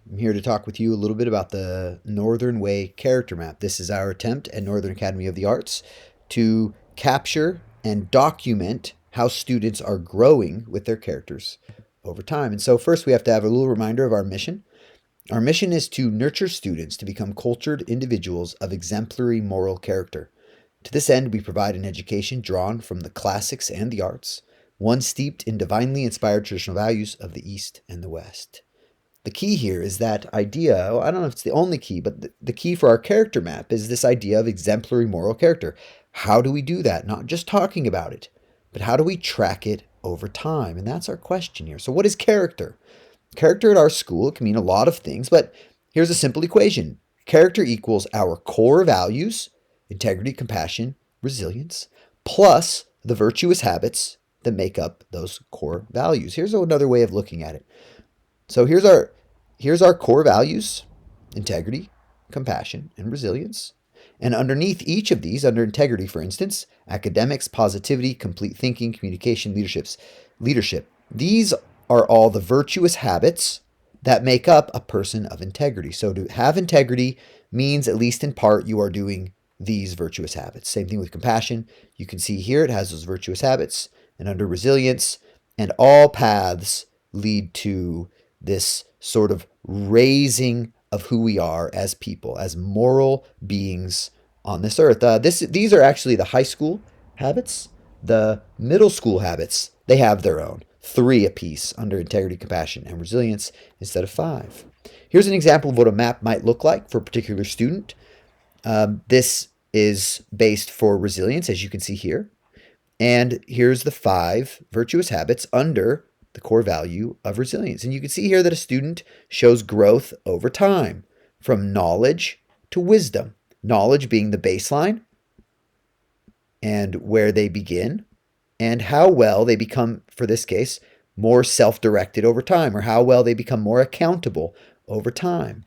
I'm here to talk with you a little bit about the Northern Way character map. This is our attempt at Northern Academy of the Arts to capture and document how students are growing with their characters over time. And so, first, we have to have a little reminder of our mission. Our mission is to nurture students to become cultured individuals of exemplary moral character. To this end, we provide an education drawn from the classics and the arts, one steeped in divinely inspired traditional values of the East and the West. The key here is that idea. Well, I don't know if it's the only key, but the key for our character map is this idea of exemplary moral character. How do we do that? Not just talking about it, but how do we track it over time? And that's our question here. So, what is character? Character at our school can mean a lot of things, but here's a simple equation. Character equals our core values, integrity, compassion, resilience, plus the virtuous habits that make up those core values. Here's another way of looking at it. So here's our core values: integrity, compassion, and resilience. And underneath each of these, under integrity, for instance, academics, positivity, complete thinking, communication, leadership. These are all the virtuous habits that make up a person of integrity. So to have integrity means, at least in part, you are doing these virtuous habits. Same thing with compassion. You can see here it has those virtuous habits. And under resilience, and all paths lead to this sort of raising of who we are as people, as moral beings on this earth. These are actually the high school habits. The middle school habits, they have their own. 3 apiece under integrity, compassion, and resilience instead of 5. Here's an example of what a map might look like for a particular student. This is based for resilience, as you can see here. And here's the 5 virtuous habits under the core value of resilience. And you can see here that a student shows growth over time from knowledge to wisdom. Knowledge being the baseline and where they begin, and how well they become, for this case, more self-directed over time, or how well they become more accountable over time.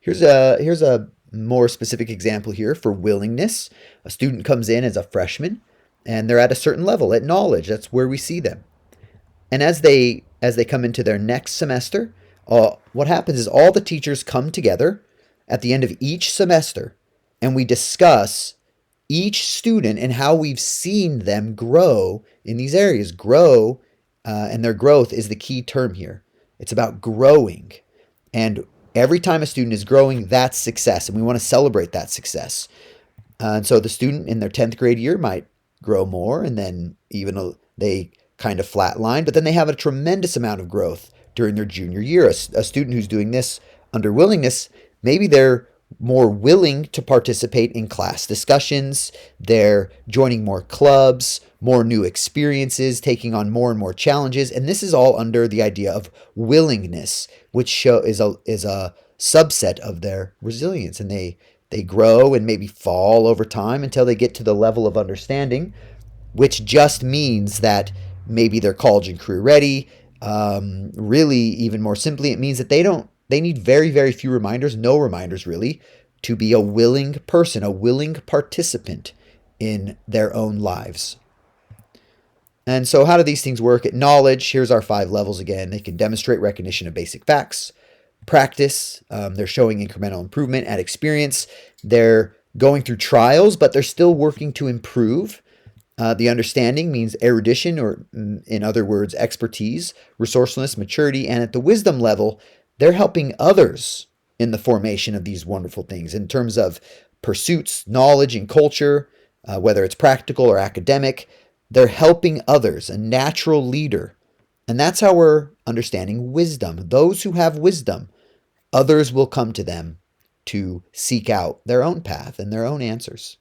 Here's a more specific example here for willingness. A student comes in as a freshman, and they're at a certain level at knowledge. That's where we see them. And as they come into their next semester, what happens is all the teachers come together at the end of each semester, and we discuss each student and how we've seen them grow in these areas. And their growth is the key term here. It's about growing. And every time a student is growing, that's success, and we want to celebrate that success. And so the student in their 10th grade year might grow more, and then even they kind of flatline, but then they have a tremendous amount of growth during their junior year. A student who's doing this under willingness, maybe they're more willing to participate in class discussions, they're joining more clubs, more new experiences, taking on more and more challenges, and this is all under the idea of willingness, which is a subset of their resilience, and they grow and maybe fall over time until they get to the level of understanding, which just means that maybe they're college and career ready. Really, even more simply, it means that they need very, very few reminders, no reminders really, to be a willing person, a willing participant in their own lives. And so how do these things work? At knowledge, here's our 5 levels again. They can demonstrate recognition of basic facts. Practice, they're showing incremental improvement. At experience, they're going through trials, but they're still working to improve. The understanding means erudition, or in other words, expertise, resourcefulness, maturity. And at the wisdom level, they're helping others in the formation of these wonderful things in terms of pursuits, knowledge, and culture, whether it's practical or academic. They're helping others, a natural leader. And that's how we're understanding wisdom. Those who have wisdom, others will come to them to seek out their own path and their own answers.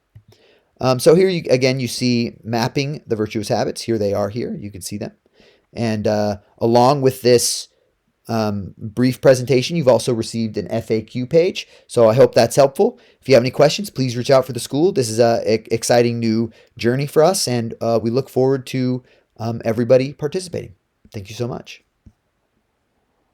So here, you see mapping the virtuous habits. Here they are here. You can see them. And along with this brief presentation, you've also received an FAQ page. So I hope that's helpful. If you have any questions, please reach out for the school. This is an exciting new journey for us, and we look forward to everybody participating. Thank you so much.